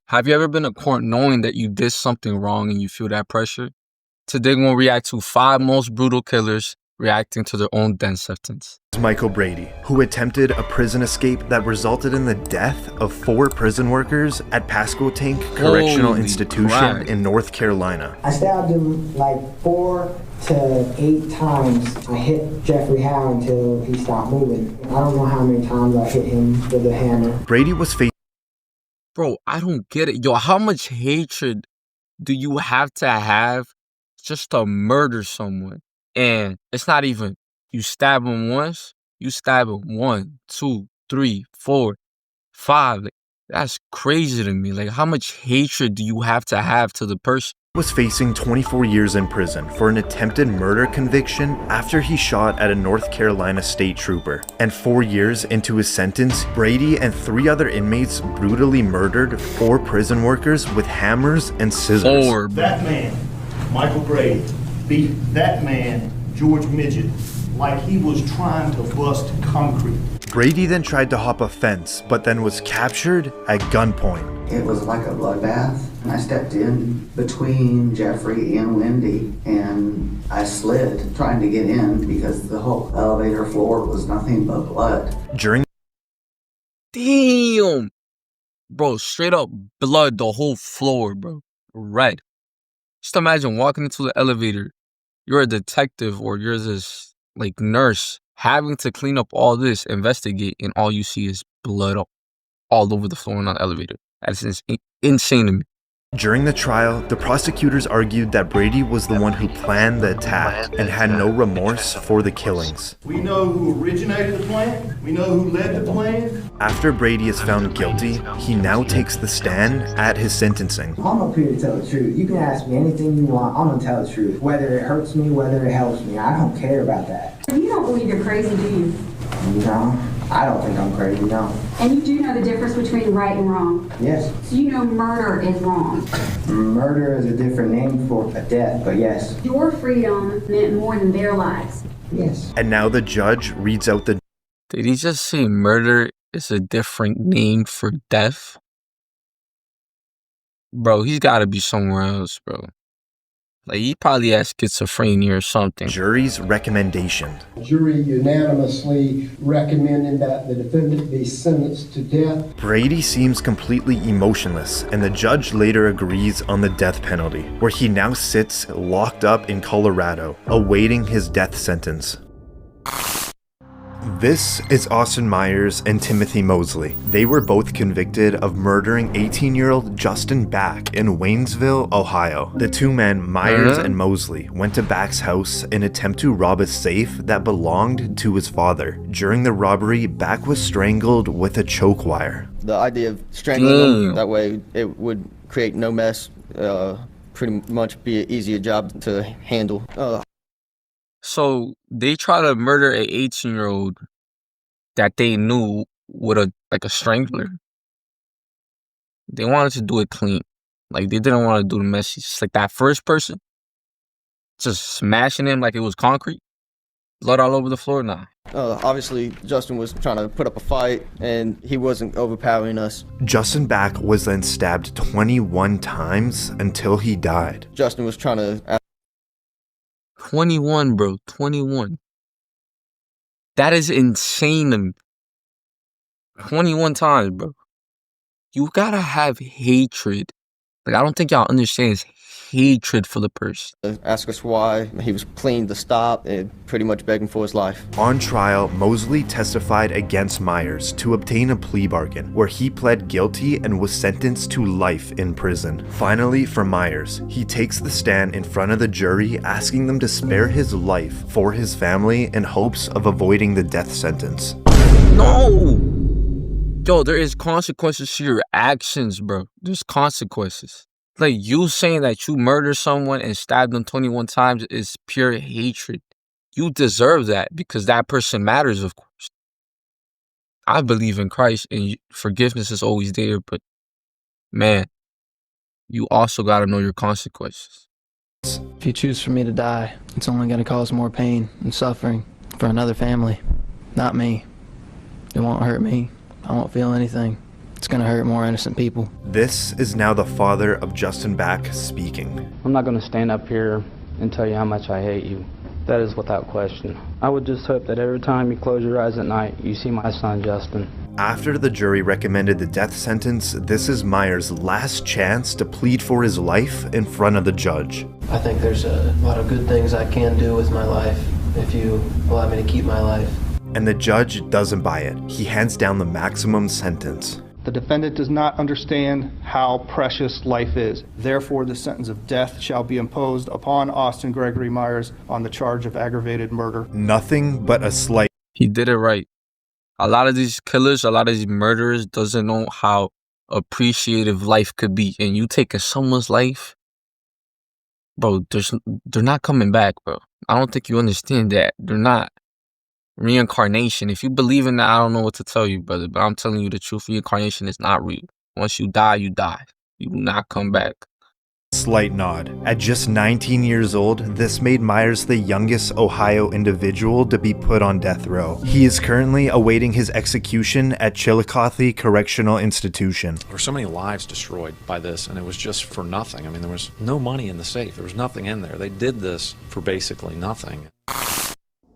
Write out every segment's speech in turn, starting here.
Have you ever been in court knowing that you did something wrong and you feel that pressure? Today, we're going to react to 5 most brutal killers reacting to their own death sentence. Michael Brady, who attempted a prison escape that resulted in the death of 4 prison workers at Pasquotank Correctional Institution in North Carolina. I stabbed him like 4 to 8 times. I hit Jeffrey Howe until he stopped moving. I don't know how many times I hit him with a hammer. Brady was facing... Bro, I don't get it. Yo, how much hatred do you have to have just to murder someone? And it's not even you stab him once, you stab him 1, 2, 3, 4, 5. Like, that's crazy to me. Like, how much hatred do you have to the person? Was facing 24 years in prison for an attempted murder conviction after he shot at a North Carolina state trooper. And 4 years into his sentence, Brady and 3 other inmates brutally murdered 4 prison workers with hammers and scissors. That man, Michael Brady, beat that man, George Midget, like he was trying to bust concrete. Brady then tried to hop a fence, but then was captured at gunpoint. It was like a bloodbath, and I stepped in between Jeffrey and Wendy, and I slid trying to get in because the whole elevator floor was nothing but blood. Damn! Bro, straight up blood, the whole floor, bro. Red. Just imagine walking into the elevator. You're a detective or you're this, like, nurse having to clean up all this, investigate, and all you see is blood all over the floor and on the elevator. That's insane to me. During the trial, the prosecutors argued that Brady was the one who planned the attack and had no remorse for the killings. We know who originated the plan. We know who led the plan. After Brady is found guilty, he now takes the stand at his sentencing. I'm up here to tell the truth. You can ask me anything you want. I'm gonna tell the truth. Whether it hurts me, whether it helps me. I don't care about that. You don't believe you're crazy, do you? No, I don't think I'm crazy, no. And you do know the difference between right and wrong? Yes. So you know murder is wrong? Murder is a different name for a death, but yes. Your freedom meant more than their lives. Yes. And now the judge reads out the... Did he just say murder is a different name for death? Bro, he's gotta be somewhere else, bro. Like, he probably has schizophrenia or something. Jury's recommendation. Jury unanimously recommending that the defendant be sentenced to death. Brady seems completely emotionless, and the judge later agrees on the death penalty, where he now sits locked up in Colorado, awaiting his death sentence. This is Austin Myers and Timothy Mosley. They were both convicted of murdering 18-year-old Justin Back in Waynesville, Ohio. The 2 men, Myers and Mosley, went to Back's house in an attempt to rob a safe that belonged to his father. During the robbery, Back was strangled with a choke wire. The idea of strangling them, that way it would create no mess, pretty much be an easier job to handle. So they try to murder an 18-year-old that they knew with a strangler. They wanted to do it clean. Like, they didn't want to do the messy. Just like that first person, just smashing him like it was concrete. Blood all over the floor, nah. Obviously, Justin was trying to put up a fight, and he wasn't overpowering us. Justin Back was then stabbed 21 times until he died. Justin was trying to... 21, bro. 21. That is insane to me. 21 times, bro. You gotta have hatred. Like, I don't think y'all understand his hatred for the person. Ask us why. He was pleading to stop and pretty much begging for his life. On trial, Mosley testified against Myers to obtain a plea bargain, where he pled guilty and was sentenced to life in prison. Finally, for Myers, he takes the stand in front of the jury, asking them to spare his life for his family in hopes of avoiding the death sentence. No! Yo, there is consequences to your actions, bro. There's consequences. Like, you saying that you murdered someone and stabbed them 21 times is pure hatred. You deserve that because that person matters, of course. I believe in Christ and forgiveness is always there, but man, you also got to know your consequences. If you choose for me to die, it's only going to cause more pain and suffering for another family, not me. It won't hurt me. I won't feel anything. It's gonna hurt more innocent people. This is now the father of Justin Back speaking. I'm not going to stand up here and tell you how much I hate you. That is without question. I would just hope that every time you close your eyes at night, you see my son, Justin. After the jury recommended the death sentence, this is Myers' last chance to plead for his life in front of the judge. I think there's a lot of good things I can do with my life if you allow me to keep my life. And the judge doesn't buy it. He hands down the maximum sentence. The defendant does not understand how precious life is. Therefore, the sentence of death shall be imposed upon Austin Gregory Myers on the charge of aggravated murder. Nothing but a slight. He did it right. A lot of these killers, a lot of these murderers doesn't know how appreciative life could be. And you taking someone's life, bro, they're not coming back, bro. I don't think you understand that. They're not. Reincarnation. If you believe in that, I don't know what to tell you, brother. But I'm telling you the truth. Reincarnation is not real. Once you die, you die. You do not come back. Slight nod. At just 19 years old, this made Myers the youngest Ohio individual to be put on death row. He is currently awaiting his execution at Chillicothe Correctional Institution. There were so many lives destroyed by this, and it was just for nothing. I mean, there was no money in the safe. There was nothing in there. They did this for basically nothing.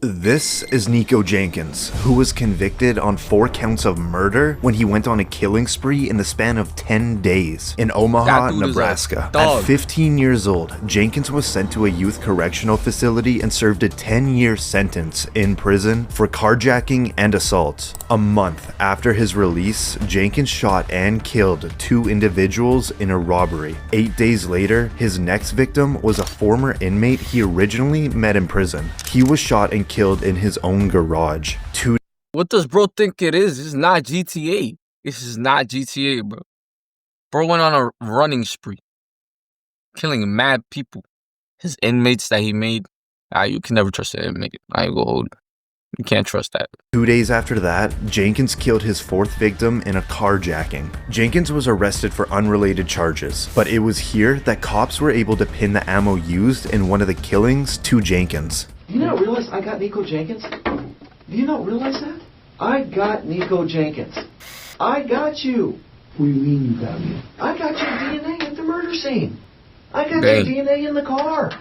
This is Nico Jenkins, who was convicted on 4 counts of murder when he went on a killing spree in the span of 10 days in Omaha, Nebraska. At 15 years old, Jenkins was sent to a youth correctional facility and served a 10-year sentence in prison for carjacking and assault. A month after his release, Jenkins shot and killed 2 individuals in a robbery. 8 days later, his next victim was a former inmate he originally met in prison. He was shot and killed in his own garage. What does bro think it is? It's not GTA. This is not GTA, bro. Bro went on a running spree, killing mad people. His inmates that he made, you can never trust an inmate. I ain't gonna hold. You can't trust that. 2 days after that, Jenkins killed his 4th victim in a carjacking. Jenkins was arrested for unrelated charges, but it was here that cops were able to pin the ammo used in one of the killings to Jenkins. You not realize I got Nico Jenkins? Do you not realize that? I got Nico Jenkins. I got you. What do you mean you got me? I got your DNA at the murder scene. I got your DNA in the car.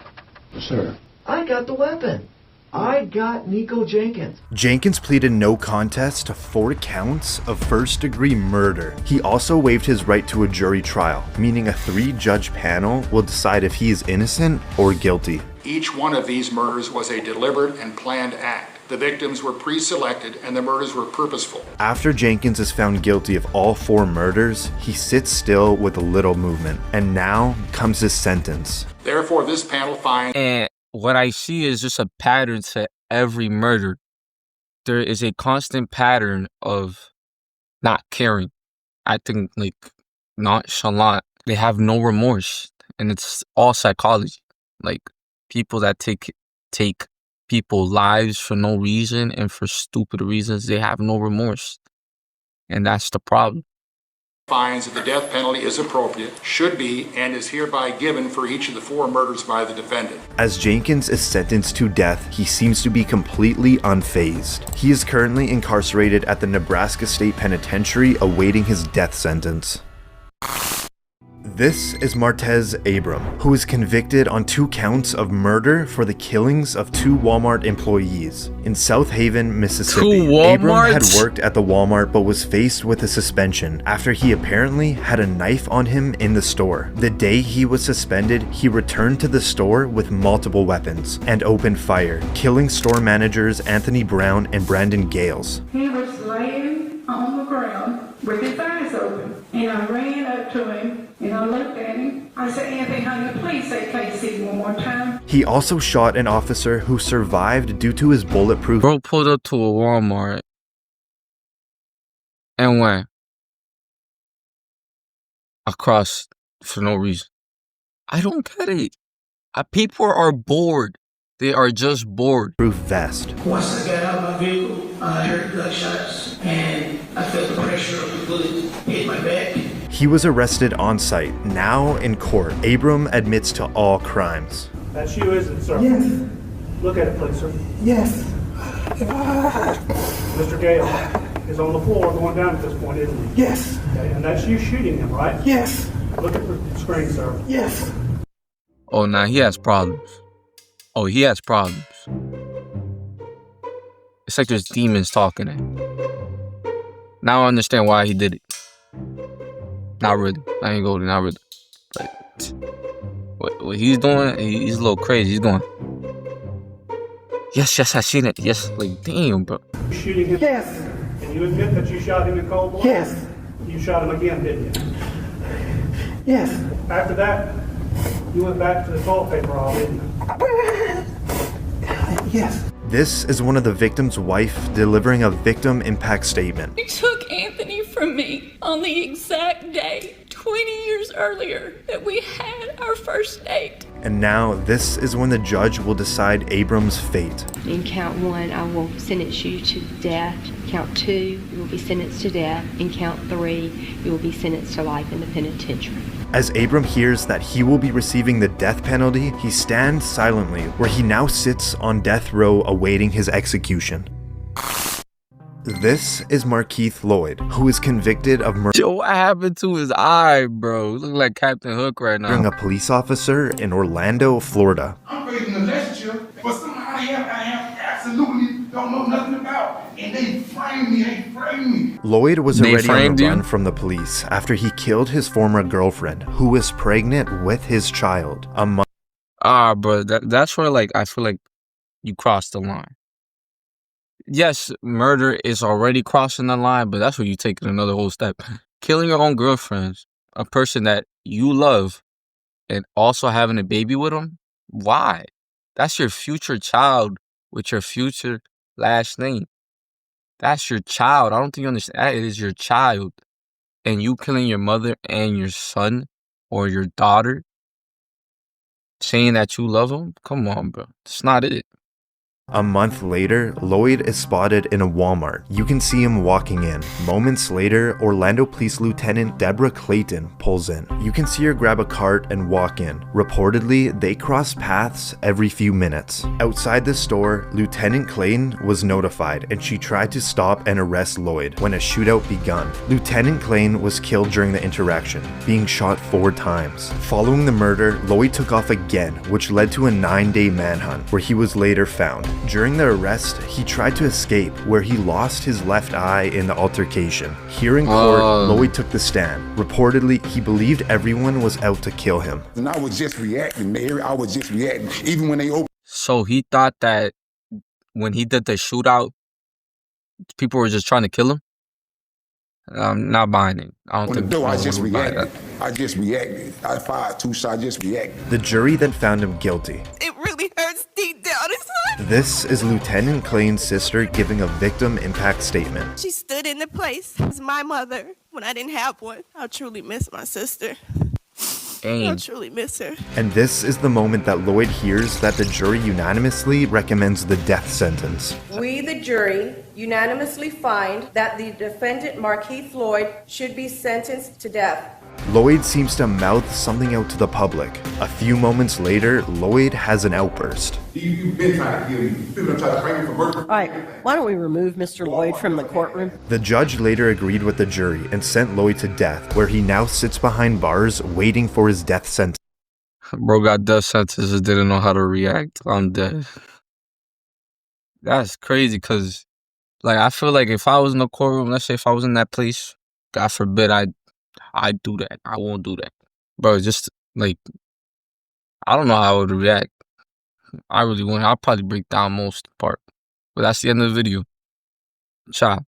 Sir. I got the weapon. I got Nico Jenkins. Jenkins pleaded no contest to 4 counts of first-degree murder. He also waived his right to a jury trial, meaning a 3-judge panel will decide if he is innocent or guilty. Each one of these murders was a deliberate and planned act. The victims were pre-selected and the murders were purposeful. After Jenkins is found guilty of all 4 murders, he sits still with a little movement. And now comes his sentence. Therefore, this panel finds... And what I see is just a pattern to every murder. There is a constant pattern of not caring, acting like nonchalant. They have no remorse, and it's all psychology. Like people that take people's lives for no reason and for stupid reasons, they have no remorse, and that's the problem. Finds that the death penalty is appropriate, should be, and is hereby given for each of the 4 murders by the defendant. As Jenkins is sentenced to death, he seems to be completely unfazed. He is currently incarcerated at the Nebraska State Penitentiary awaiting his death sentence. This is Martez Abram, who is convicted on 2 counts of murder for the killings of 2 Walmart employees. In South Haven, Mississippi, Abram had worked at the Walmart but was faced with a suspension after he apparently had a knife on him in the store. The day he was suspended, he returned to the store with multiple weapons and opened fire, killing store managers Anthony Brown and Brandon Gales. He was laying on the ground with his eyes open, and I ran up to him and I looked at him. I said, Anthony, honey, please say KC one more time. He also shot an officer who survived due to his bulletproof. Bro pulled up to a Walmart and went across for no reason. I don't get it. People are bored. They are just bored. Proof vest. Once I got out of my vehicle, I heard gunshots and I felt the pressure of the bullet hit my back. He was arrested on site. Now in court, Abram admits to all crimes. That's you, isn't it, sir? Yes. Look at it, please, sir. Yes. Mr. Gale, is on the floor going down at this point, isn't he? Yes. Okay, and that's you shooting him, right? Yes. Look at the screen, sir. Yes. Oh, now he has problems. Oh, he has problems. It's like there's demons talking to him. Now I understand why he did it. Not really. I ain't going to, not really. But what he's doing, he's a little crazy. He's going, yes, I seen it. Yes, like, damn, bro. Shooting him? Yes. And you admit that you shot him in cold blood? Yes. You shot him again, didn't you? Yes. After that, you went back to the toilet paper aisle, didn't you? Yes. This is one of the victim's wife delivering a victim impact statement. You took Anthony from me on the exact day, 20 years earlier, that we had our first date. And now this is when the judge will decide Abram's fate. In count 1, I will sentence you to death. Count 2, you will be sentenced to death. In count 3, you will be sentenced to life in the penitentiary. As Abram hears that he will be receiving the death penalty, he stands silently, where he now sits on death row awaiting his execution. This is Markeith Lloyd, who is convicted of murdering Yo, what happened to his eye, bro? Look like Captain Hook right now. a police officer in Orlando, Florida. I'm facing a lecture for somebody I have absolutely don't know nothing about. And they framed me. Lloyd was They already on framed the you? run from the police after he killed his former girlfriend, who was pregnant with his child. A month Bro, that's where, like, I feel like you crossed the line. Yes, murder is already crossing the line, but that's where you take it another whole step. Killing your own girlfriend, a person that you love, and also having a baby with them? Why? That's your future child with your future last name. That's your child. I don't think you understand. That is your child. And you killing your mother and your son or your daughter, saying that you love them? Come on, bro. It's not it. A month later, Lloyd is spotted in a Walmart. You can see him walking in. Moments later, Orlando Police Lieutenant Deborah Clayton pulls in. You can see her grab a cart and walk in. Reportedly, they cross paths every few minutes. Outside the store, Lieutenant Clayton was notified and she tried to stop and arrest Lloyd when a shootout begun. Lieutenant Clayton was killed during the interaction, being shot 4 times. Following the murder, Lloyd took off again, which led to a 9-day manhunt where he was later found. During the arrest, he tried to escape, where he lost his left eye in the altercation. Here in court, Lloyd took the stand. Reportedly, he believed everyone was out to kill him. And I was just reacting, Mayor. I was just reacting. Even when they opened. So he thought that when he did the shootout, people were just trying to kill him? I'm not buying it. I don't think I just reacted. I just reacted. I fired 2 shots, I just reacted. The jury then found him guilty. It really hurts deep down inside. This is Lieutenant Clayton's sister giving a victim impact statement. She stood in the place as my mother when I didn't have one. I truly miss my sister. I truly miss her. And this is the moment that Lloyd hears that the jury unanimously recommends the death sentence. We, the jury, unanimously find that the defendant, Markeith Lloyd, should be sentenced to death. Lloyd seems to mouth something out to the public. A few moments later, Lloyd has an outburst. You've been trying to kill me. You've been trying to frame me for murder. All right, why don't we remove Mr. Lloyd from the courtroom? The judge later agreed with the jury and sent Lloyd to death, where he now sits behind bars waiting for his death sentence. Bro got death sentences, didn't know how to react on death. That's crazy, because, like, I feel like if I was in the courtroom, let's say if I was in that place, God forbid I'd do that. I won't do that. Bro, just, like, I don't know how I would react. I really wouldn't. I'll probably break down most part. But that's the end of the video. Ciao.